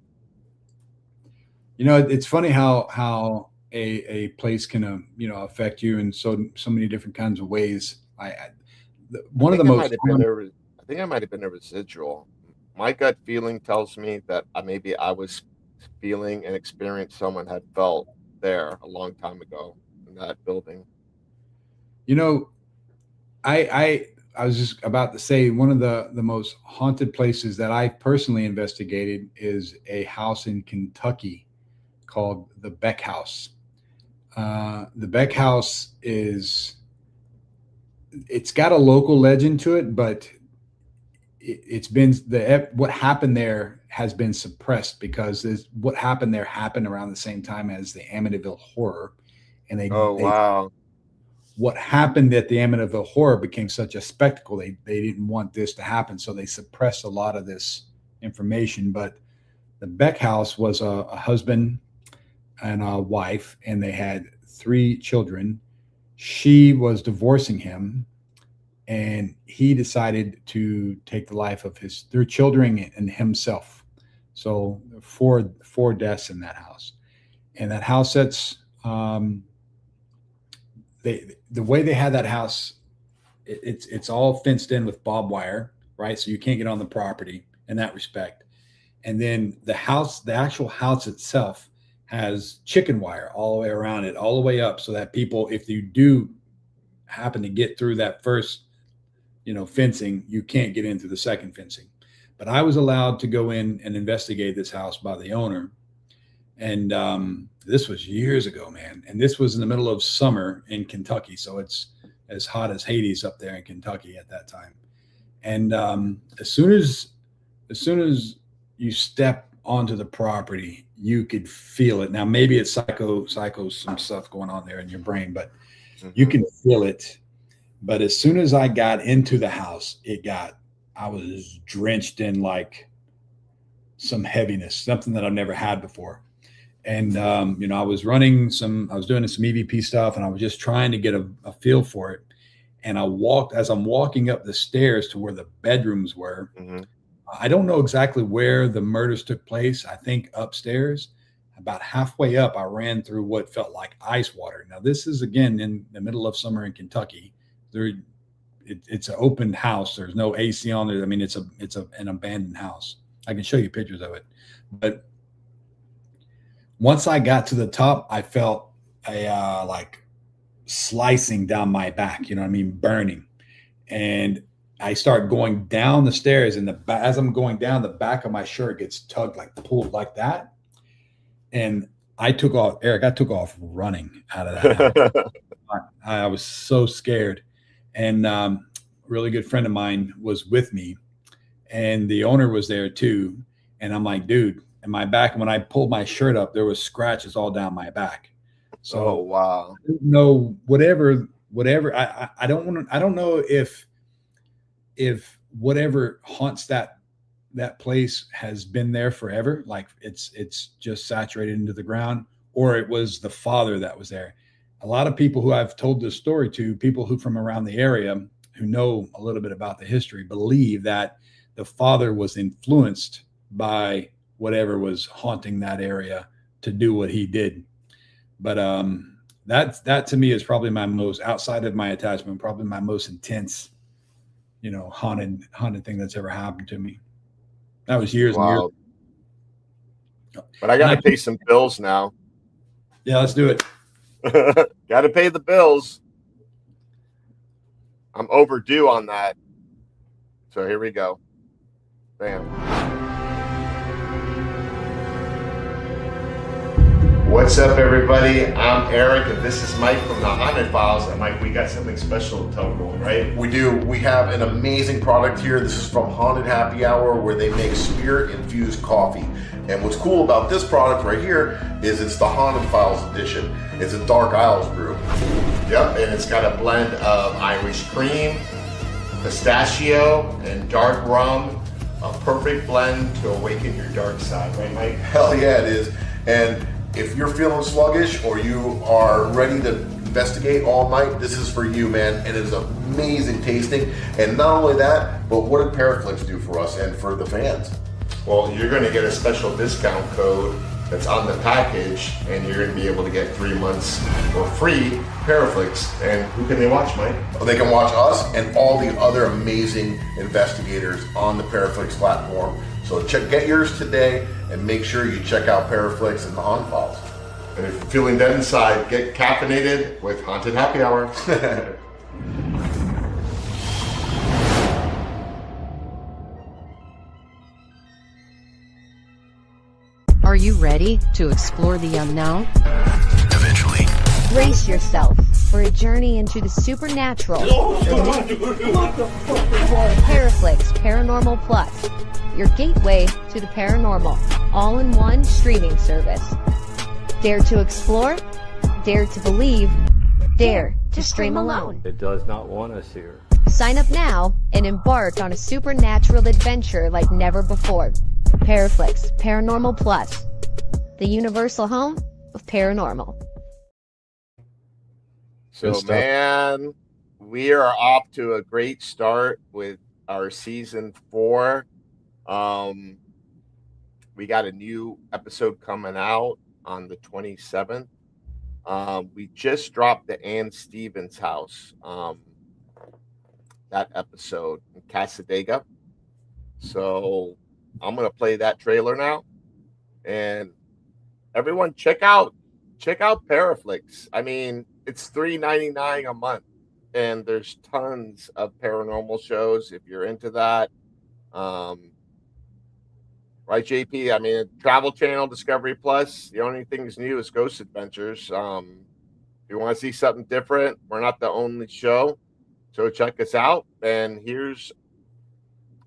Speaker 5: It's funny how a place can affect you in so many different kinds of ways. I
Speaker 3: think I might have been a residual. My gut feeling tells me that maybe I was feeling and experience someone had felt there a long time ago in that building.
Speaker 5: You know, I was just about to say one of the most haunted places that I personally investigated is a house in Kentucky called the Beck House. The Beck House it's got a local legend to it, but it's been what happened there has been suppressed because what happened there happened around the same time as the Amityville Horror, and
Speaker 3: Oh, wow.
Speaker 5: what happened at the Amityville Horror became such a spectacle. They didn't want this to happen, so they suppressed a lot of this information. But the Beck House was a husband and a wife, and they had 3 children. She was divorcing him, and he decided to take the life of his 3 children and himself. So four deaths in that house. And that house that's the way they had that house, it's all fenced in with barbed wire, right? So you can't get on the property in that respect. And then the actual house itself has chicken wire all the way around it, all the way up, so that people, if you do happen to get through that first, fencing, you can't get into the second fencing. But I was allowed to go in and investigate this house by the owner. And this was years ago, man. And this was in the middle of summer in Kentucky. So it's as hot as Hades up there in Kentucky at that time. And as soon as you step onto the property, you could feel it. Now, maybe it's psycho, some stuff going on there in your brain, but you can feel it. But as soon as I got into the house, I was drenched in like some heaviness, something that I've never had before. And, I was doing some EVP stuff, and I was just trying to get a feel for it. And as I'm walking up the stairs to where the bedrooms were, I don't know exactly where the murders took place. I think upstairs. About halfway up, I ran through what felt like ice water. Now, this is, again, in the middle of summer in Kentucky. It's an open house. There's no AC on there. I mean, it's an abandoned house. I can show you pictures of it. But once I got to the top, I felt like slicing down my back, burning. And I start going down the stairs, and as I'm going down, the back of my shirt gets tugged, like pulled like that. And I took off, Eric, running out of that house. I was so scared. And a really good friend of mine was with me, and the owner was there too. And I'm like, dude, in my back, when I pulled my shirt up, there was scratches all down my back. So,
Speaker 3: oh, wow.
Speaker 5: No, whatever. I don't know if whatever haunts that place has been there forever, like it's just saturated into the ground, or it was the father that was there. A lot of people who I've told this story to, people who from around the area who know a little bit about the history, believe that the father was influenced by whatever was haunting that area to do what he did. But that to me is probably my most, outside of my attachment, probably my most intense, haunted thing that's ever happened to me. That was years and years.
Speaker 3: But I got to pay some bills now.
Speaker 5: Yeah, let's do it.
Speaker 3: Got to pay the bills. I'm overdue on that. So here we go. Bam. What's up, everybody? I'm Eric, and this is Mike from the Haunted Files. And Mike, we got something special to tell everyone, right?
Speaker 1: We do. We have an amazing product here. This is from Haunted Happy Hour, where they make spirit-infused coffee. And what's cool about this product right here is it's the Haunted Files edition. It's a Dark Isles brew. Yep, and it's got a blend of Irish cream, pistachio, and dark rum. A perfect blend to awaken your dark side, right, Mike? Hell yeah, it is. And if you're feeling sluggish or you are ready to investigate all night, this is for you, man. And it is amazing tasting. And not only that, but what did ParaFlixx do for us and for the fans?
Speaker 3: Well, you're going to get a special discount code that's on the package, and you're going to be able to get 3 months for free ParaFlixx. And who can they watch, Mike?
Speaker 1: They can watch us and all the other amazing investigators on the ParaFlixx platform. So get yours today, and make sure you check out ParaFlixx and the Haunted Files.
Speaker 3: And if you're feeling dead inside, get caffeinated with Haunted Happy Hour.
Speaker 6: you ready to explore the unknown?
Speaker 7: Eventually.
Speaker 8: Brace yourself for a journey into the supernatural. ParaFlixx Paranormal Plus, your gateway to the paranormal, all-in-one streaming service. Dare to explore, dare to believe, dare to stream alone.
Speaker 9: It does not want us here.
Speaker 8: Sign up now and embark on a supernatural adventure like never before. ParaFlixx Paranormal Plus, the universal home of paranormal.
Speaker 3: So, man, we are off to a great start with our season 4. We got a new episode coming out on the 27th. We just dropped the Ann Stevens house, that episode in Casadega. So I'm going to play that trailer now. And everyone check out ParaFlixx. I mean, it's $3.99 a month, and there's tons of paranormal shows if you're into that. Right, JP? I mean, Travel Channel, Discovery Plus. The only thing's new is Ghost Adventures. If you want to see something different, we're not the only show, so check us out. And here's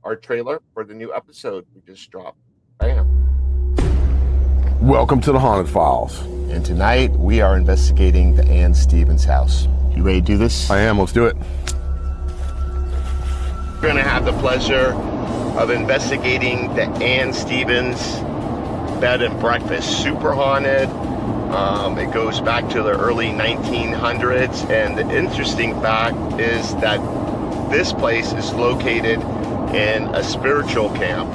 Speaker 3: our trailer for the new episode we just dropped. Bam.
Speaker 1: Welcome to the Haunted Files.
Speaker 10: And tonight we are investigating the Ann Stevens house. You ready to do this?
Speaker 1: I am. Let's do it.
Speaker 10: We're going to have the pleasure of investigating the Ann Stevens bed and breakfast. Super haunted. It goes back to the early 1900s. And the interesting fact is that this place is located in a spiritual camp.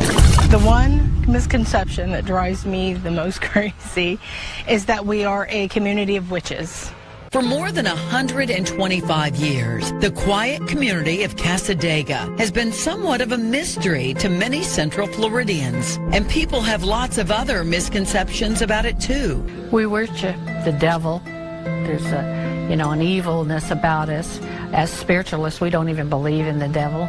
Speaker 11: The one misconception that drives me the most crazy is that we are a community of witches.
Speaker 12: For more than 125 years, the quiet community of Casadega has been somewhat of a mystery to many Central Floridians, and people have lots of other misconceptions about it too.
Speaker 6: We worship the devil. There's an evilness about us. As spiritualists, we don't even believe in the devil.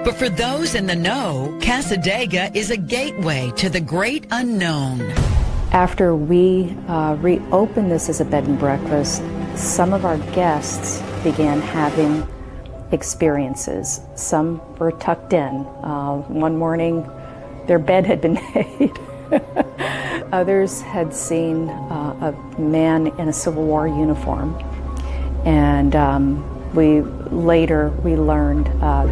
Speaker 12: But for those in the know, Casadega is a gateway to the great unknown.
Speaker 13: After we reopened this as a bed and breakfast, some of our guests began having experiences. Some were tucked in. One morning, their bed had been made. Others had seen a man in a Civil War uniform. And we learned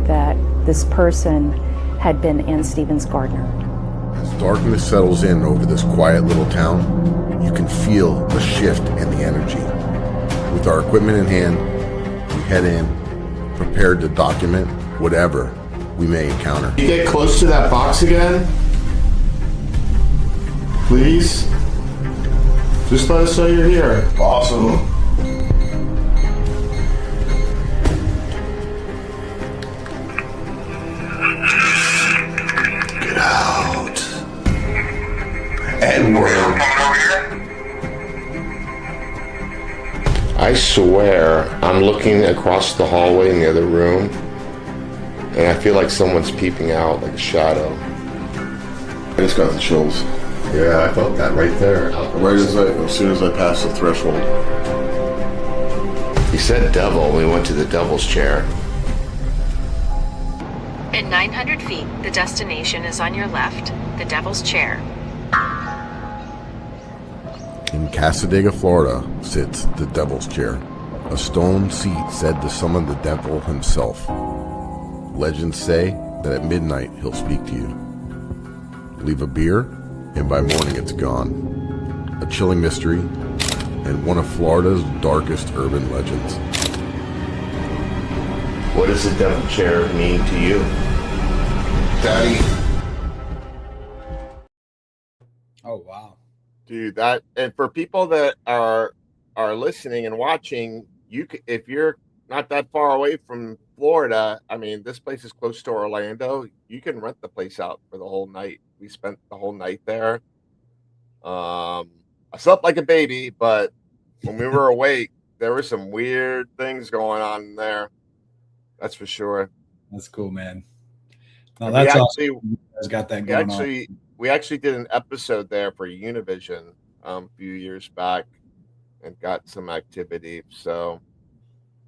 Speaker 13: that this person had been Ann Stevens' gardener.
Speaker 1: As darkness settles in over this quiet little town, you can feel the shift in the energy. With our equipment in hand, we head in, prepared to document whatever we may encounter.
Speaker 10: Can you get close to that box again? Please? Just let us know you're here.
Speaker 2: Awesome.
Speaker 10: Get out.
Speaker 2: And we're
Speaker 10: I swear, I'm looking across the hallway in the other room, and I feel like someone's peeping out, like a shadow.
Speaker 1: I just got the chills.
Speaker 10: Yeah, I felt that right there.
Speaker 1: As soon as I passed the threshold.
Speaker 10: He said devil. We went to the devil's chair.
Speaker 14: In 900 feet, the destination is on your left, the Devil's Chair.
Speaker 1: In Casadega, Florida, sits the Devil's Chair, a stone seat said to summon the devil himself. Legends say that at midnight he'll speak to you. Leave a beer, and by morning it's gone. A chilling mystery, and one of Florida's darkest urban legends.
Speaker 10: What does the Devil's Chair mean to you?
Speaker 1: Daddy.
Speaker 5: Oh, wow.
Speaker 3: Dude, that, and for people that are listening and watching, if you're not that far away from Florida, I mean, this place is close to Orlando. You can rent the place out for the whole night. We spent the whole night there. I slept like a baby, but when we were awake, there were some weird things going on there. That's for sure.
Speaker 5: That's cool, man. No, that's awesome. You guys got that going on.
Speaker 3: we actually did an episode there for Univision a few years back and got some activity. So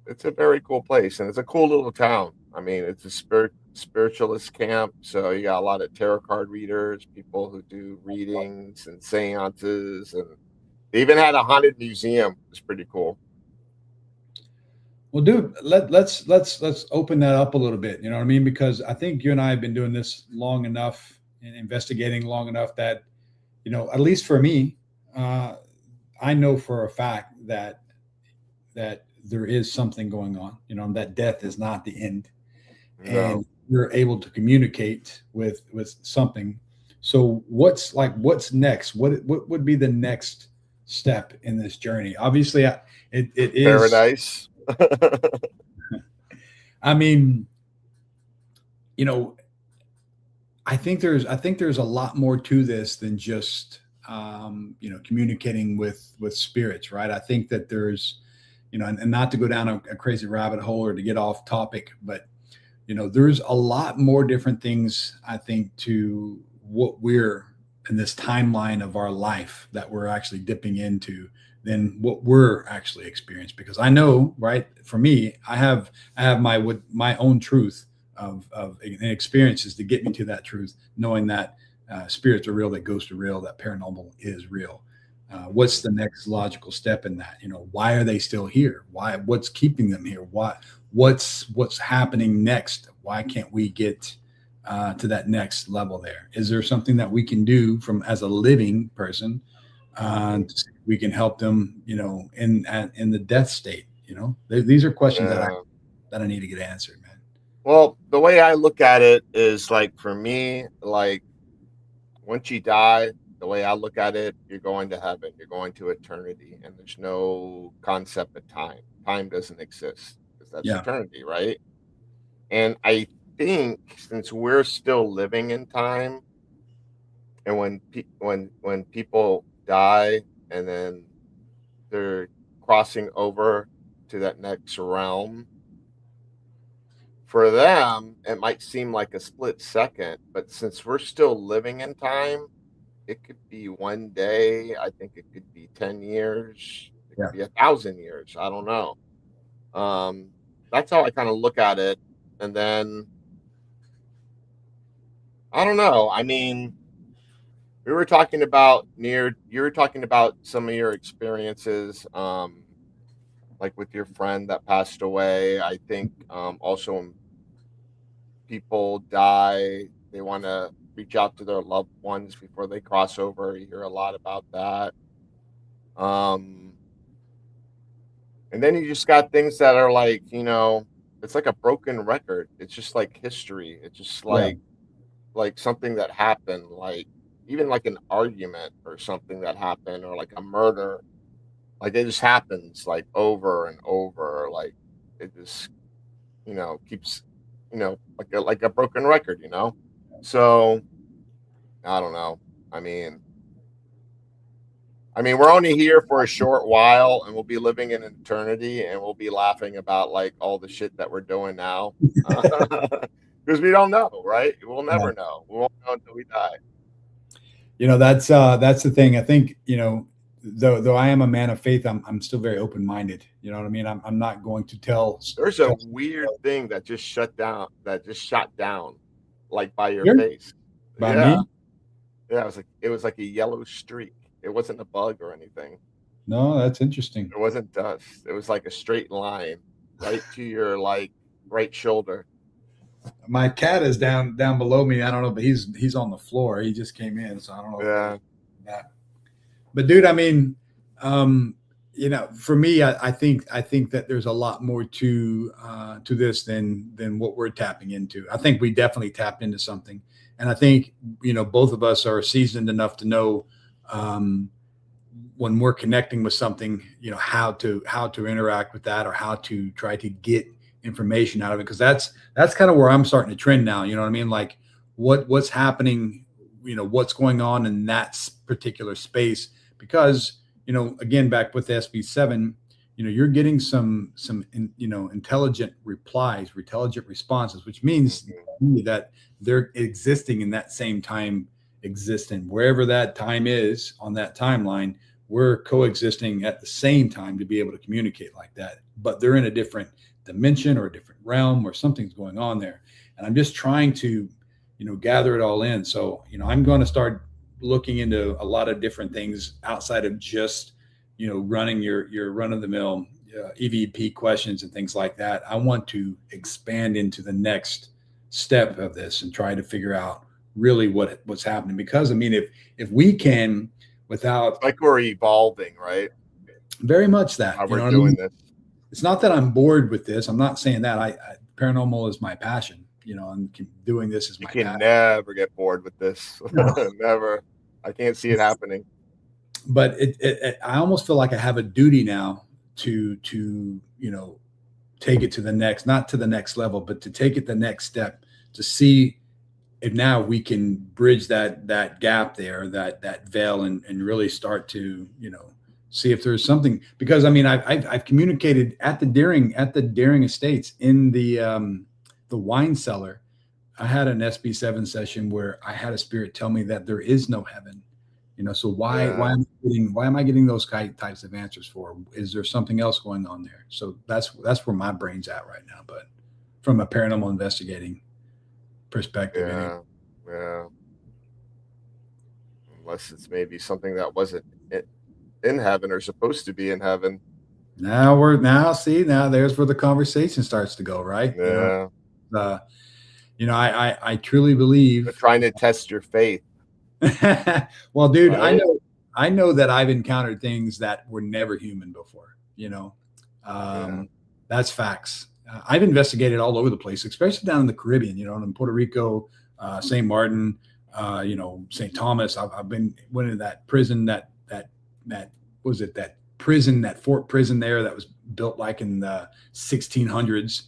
Speaker 3: it's a very cool place, and it's a cool little town. I mean, it's a spiritualist camp, so you got a lot of tarot card readers, people who do readings and seances, and they even had a haunted museum. It's pretty cool.
Speaker 5: Well, dude, let's open that up a little bit. You know what I mean? Because I think you and I have been doing this long enough and investigating long enough that, you know, at least for me, I know for a fact that there is something going on. You know, that death is not the end, and you're able to communicate with something. So what's next? What would be the next step in this journey? Obviously, it is
Speaker 3: paradise.
Speaker 5: I mean, you know, I think there's a lot more to this than just you know, communicating with spirits, right? I think that there's, you know, and not to go down a crazy rabbit hole or to get off topic, but you know, there's a lot more different things, I think, to what we're in this timeline of our life that we're actually dipping into than what we're actually experiencing. Because I know, right, for me, I have my own truth of experiences to get me to that truth, knowing that spirits are real, that ghosts are real, that paranormal is real. What's the next logical step in that? You know, why are they still here? What's keeping them here? What's happening next? Why can't we get to that next level there? Is there something that we can do from as a living person we can help them, you know, in the death state? You know, these are questions that I need to get answered, man.
Speaker 3: Well, the way I look at it is, like, for me, like, once you die, the way I look at it, you're going to heaven, you're going to eternity, and there's no concept of time. Time doesn't exist, because that's eternity, right? And I think since we're still living in time, and when people die and then they're crossing over to that next realm, for them it might seem like a split second, but since we're still living in time, it could be one day. I think it could be 10 years. It could be 1,000 years. I don't know. That's how I kind of look at it. And then, I don't know. I mean, you were talking about some of your experiences, like with your friend that passed away. I think also when people die, they want to reach out to their loved ones before they cross over. You hear a lot about that. And then you just got things that are like, you know, it's like a broken record. It's just like history. It's just like something that happened, like even like an argument or something that happened, or like a murder. Like it just happens like over and over. Like it just, you know, keeps, you know, like a broken record, you know? So I don't know. I mean, we're only here for a short while, and we'll be living in eternity, and we'll be laughing about like all the shit that we're doing now, because we don't know, right? We'll never know. We won't know until we die.
Speaker 5: You know, that's the thing. I think, you know, though I am a man of faith, I'm still very open-minded. You know what I mean? I'm not going to tell.
Speaker 3: There's a weird thing that just shot down, like by your face.
Speaker 5: By me?
Speaker 3: Yeah, it was like a yellow streak. It wasn't a bug or anything.
Speaker 5: No, that's interesting.
Speaker 3: It wasn't dust. It was like a straight line right to your like right shoulder.
Speaker 5: My cat is down below me. I don't know, but he's on the floor. He just came in, so I don't know. Yeah. But dude, I mean, you know, for me, I think that there's a lot more to this than what we're tapping into. I think we definitely tapped into something, and I think, you know, both of us are seasoned enough to know when we're connecting with something, you know, how to interact with that, or how to try to get information out of it. Because that's kind of where I'm starting to trend now. You know what I mean? Like what's happening, you know, what's going on in that particular space. Because, you know, again, back with the SB7, you know, you're getting some you know, intelligent responses, which means that they're existing in that same time existing wherever that time is on that timeline. We're coexisting at the same time to be able to communicate like that, but they're in a different dimension or a different realm or something's going on there. And I'm just trying to, gather it all in. So, I'm going to start looking into a lot of different things outside of just, running your run of the mill EVP questions and things like that. I want to expand into the next step of this and try to figure out really what's happening. Because I mean, if we can, without,
Speaker 3: like, we're evolving, right?
Speaker 5: Very much that.
Speaker 3: How we're doing this.
Speaker 5: It's not that I'm bored with this. I'm not saying that. I paranormal is my passion. I'm doing this as my passion.
Speaker 3: You can never get bored with this. No. Never. I can't see it happening.
Speaker 5: But I almost feel like I have a duty now to take it to the next, not to the next level, but to take it the next step, to see if now we can bridge that gap there, that veil, and really start to see if there's something. Because I mean, I've communicated at the Deering Estates in the wine cellar. I had an SB7 session where I had a spirit tell me that there is no heaven. So why am I getting those types of answers for? Is there something else going on there? So that's where my brain's at right now. But from a paranormal investigating perspective,
Speaker 3: yeah. Unless it's maybe something that wasn't in heaven or supposed to be in heaven.
Speaker 5: Now there's where the conversation starts to go, right?
Speaker 3: Yeah.
Speaker 5: I truly believe.
Speaker 3: They're trying to test your faith.
Speaker 5: Well, dude,
Speaker 3: right?
Speaker 5: I know that I've encountered things that were never human before. That's facts. I've investigated all over the place, especially down in the Caribbean. in Puerto Rico, St. Martin, St. Thomas. went into that prison that Fort Prison there that was built like in the 1600s.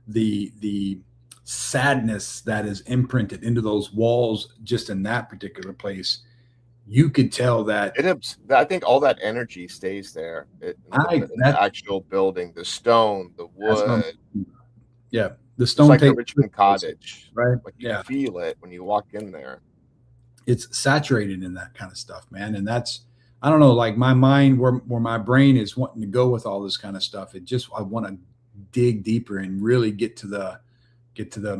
Speaker 5: The sadness that is imprinted into those walls just in that particular place, you could tell that
Speaker 3: I think all that energy stays there. The actual building, the stone, the wood.
Speaker 5: The stone,
Speaker 3: it's like a Richmond cottage,
Speaker 5: right?
Speaker 3: Like you feel it when you walk in there.
Speaker 5: It's saturated in that kind of stuff, man. And that's, I don't know, like my mind, where my brain is wanting to go with all this kind of stuff. I want to dig deeper and really get to the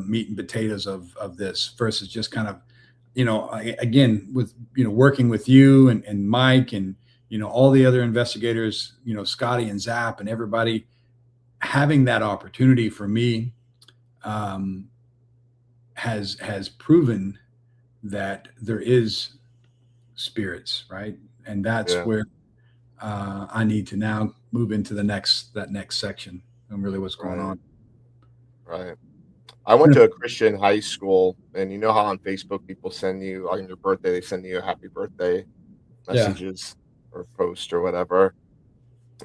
Speaker 5: meat and potatoes of this, versus just kind of, again, with, working with you and Mike and, all the other investigators, Scotty and Zap and everybody, having that opportunity for me has proven that there is spirits, right? And that's where I need to now move into that next section and really what's going on.
Speaker 3: Right. I went to a Christian high school, and you know how on Facebook people send you on your birthday, they send you a happy birthday messages or post or whatever.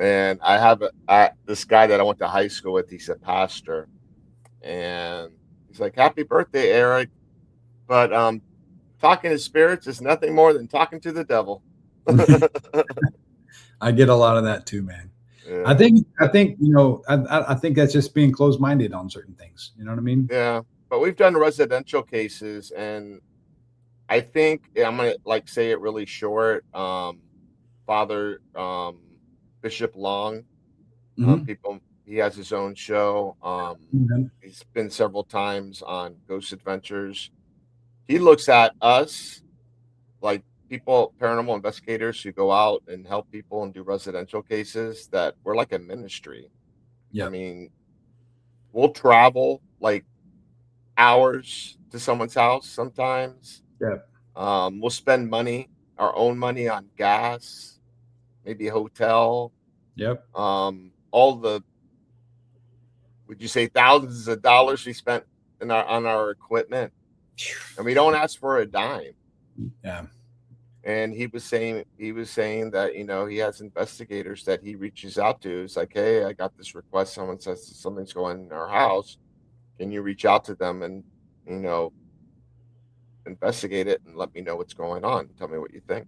Speaker 3: And I have this guy that I went to high school with. He's a pastor, and he's like, "Happy birthday, Eric!" But talking to spirits is nothing more than talking to the devil.
Speaker 5: I get a lot of that too, man. Yeah. I think I think that's just being closed-minded on certain things. You know what I mean?
Speaker 3: Yeah, but we've done residential cases, and I think I'm gonna say it really short. Father Bishop Long, he has his own show. He's been several times on Ghost Adventures. He looks at us like people, paranormal investigators who go out and help people and do residential cases, that we're like a ministry.
Speaker 5: Yeah.
Speaker 3: I mean, we'll travel like hours to someone's house sometimes.
Speaker 5: Yeah.
Speaker 3: We'll spend our own money on gas, maybe a hotel.
Speaker 5: Yep.
Speaker 3: Would you say thousands of dollars we spent on our equipment, and we don't ask for a dime.
Speaker 5: Yeah.
Speaker 3: And he was saying that, he has investigators that he reaches out to. It's like, hey, I got this request. Someone says something's going on in our house. Can you reach out to them and, investigate it and let me know what's going on? Tell me what you think.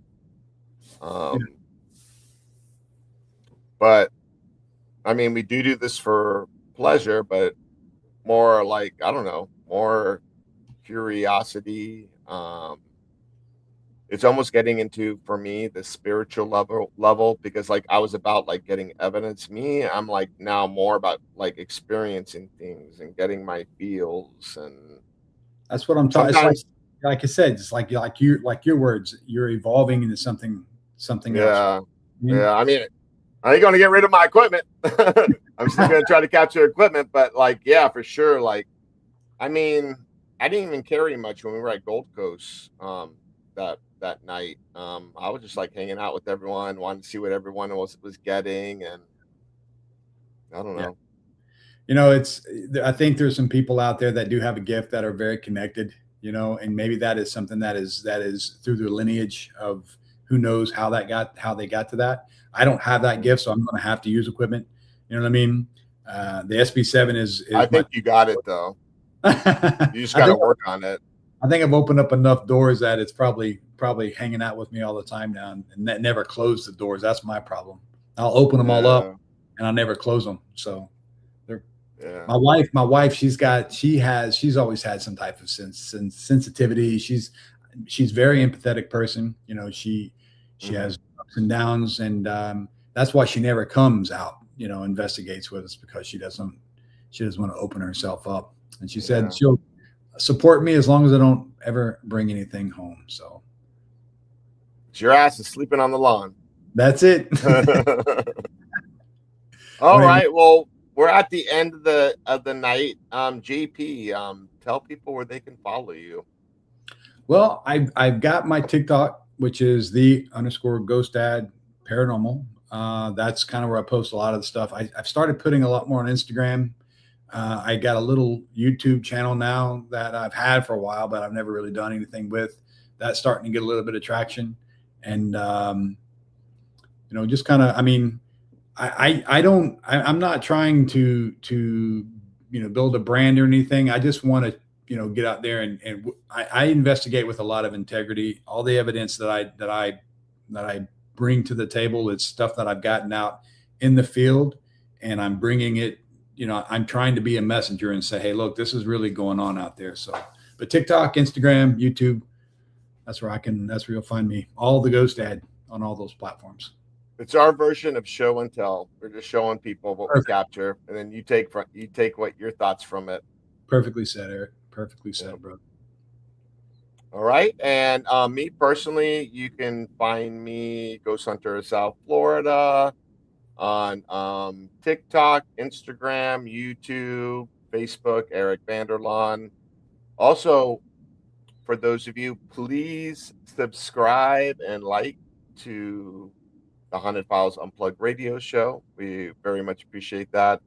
Speaker 3: But I mean, we do this for pleasure, but more like, I don't know, more curiosity. it's almost getting into, for me, the spiritual level, because like I was about like getting evidence. I'm like now more about like experiencing things and getting my feels. And
Speaker 5: that's what I'm talking.
Speaker 3: sometimes,
Speaker 5: Like I said, it's like your words, you're evolving into something else.
Speaker 3: yeah, yeah. I mean, I ain't gonna get rid of my equipment. I'm still gonna try to capture equipment, but like, yeah, for sure. Like, I mean, I didn't even carry much when we were at Gold Coast that night. I was just like hanging out with everyone, wanting to see what everyone was getting, and I don't know.
Speaker 5: You know, I think there's some people out there that do have a gift that are very connected, you know, and maybe that is something that is through their lineage of who knows how they got to that. I don't have that gift, so I'm going to have to use equipment. You know what I mean? The SB7 is
Speaker 3: I think you got it though. You just got to work on it.
Speaker 5: I think I've opened up enough doors that it's probably hanging out with me all the time now, and that never close the doors. That's my problem. I'll open them all up and I'll never close them. So my wife, she's always had some type of sensitivity. She's very empathetic person. You know, she has ups and downs, and that's why she never comes out, you know, investigates with us, because she doesn't want to open herself up. And she said she'll support me as long as I don't ever bring anything home. So
Speaker 3: your ass is sleeping on the lawn.
Speaker 5: That's it.
Speaker 3: All right. Well, we're at the end of the night. JP, tell people where they can follow you.
Speaker 5: Well, I've got my TikTok, which is _GhostDad Paranormal. That's kind of where I post a lot of the stuff. I've started putting a lot more on Instagram. I got a little YouTube channel now that I've had for a while, but I've never really done anything with. That's starting to get a little bit of traction. And, you know, just kind of, I mean, I'm not trying to, you know, build a brand or anything. I just want to, you know, get out there and I investigate with a lot of integrity. All the evidence that I bring to the table, it's stuff that I've gotten out in the field, and I'm bringing it, you know, I'm trying to be a messenger and say, hey, look, this is really going on out there. So, but TikTok, Instagram, YouTube, that's where you'll find me. All the Ghost Dad on all those platforms.
Speaker 3: It's our version of show and tell. We're just showing people what we capture, and then you take what your thoughts from it.
Speaker 5: Perfectly said, Eric. Perfectly said, bro.
Speaker 3: All right. And me personally, you can find me, Ghost Hunter South Florida, on TikTok, Instagram, YouTube, Facebook, Eric Vanderlaan. Also, for those of you, please subscribe and like to the Haunted Files Unplugged radio show. We very much appreciate that.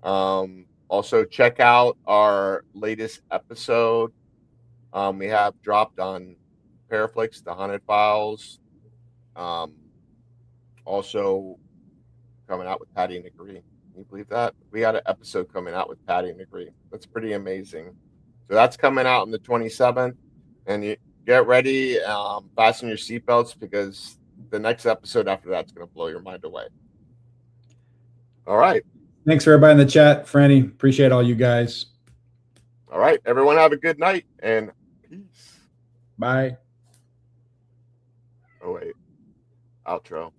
Speaker 3: Also, check out our latest episode. We have dropped on ParaFlixx, the Haunted Files. Also, coming out with Patty and Agree. Can you believe that? We got an episode coming out with Patty and Agree. That's pretty amazing. So that's coming out on the 27th. And you get ready, fasten your seatbelts, because the next episode after that's going to blow your mind away. All right.
Speaker 5: Thanks for everybody in the chat. Franny, appreciate all you guys.
Speaker 3: All right. Everyone have a good night and peace.
Speaker 5: Bye.
Speaker 3: Oh, wait. Outro.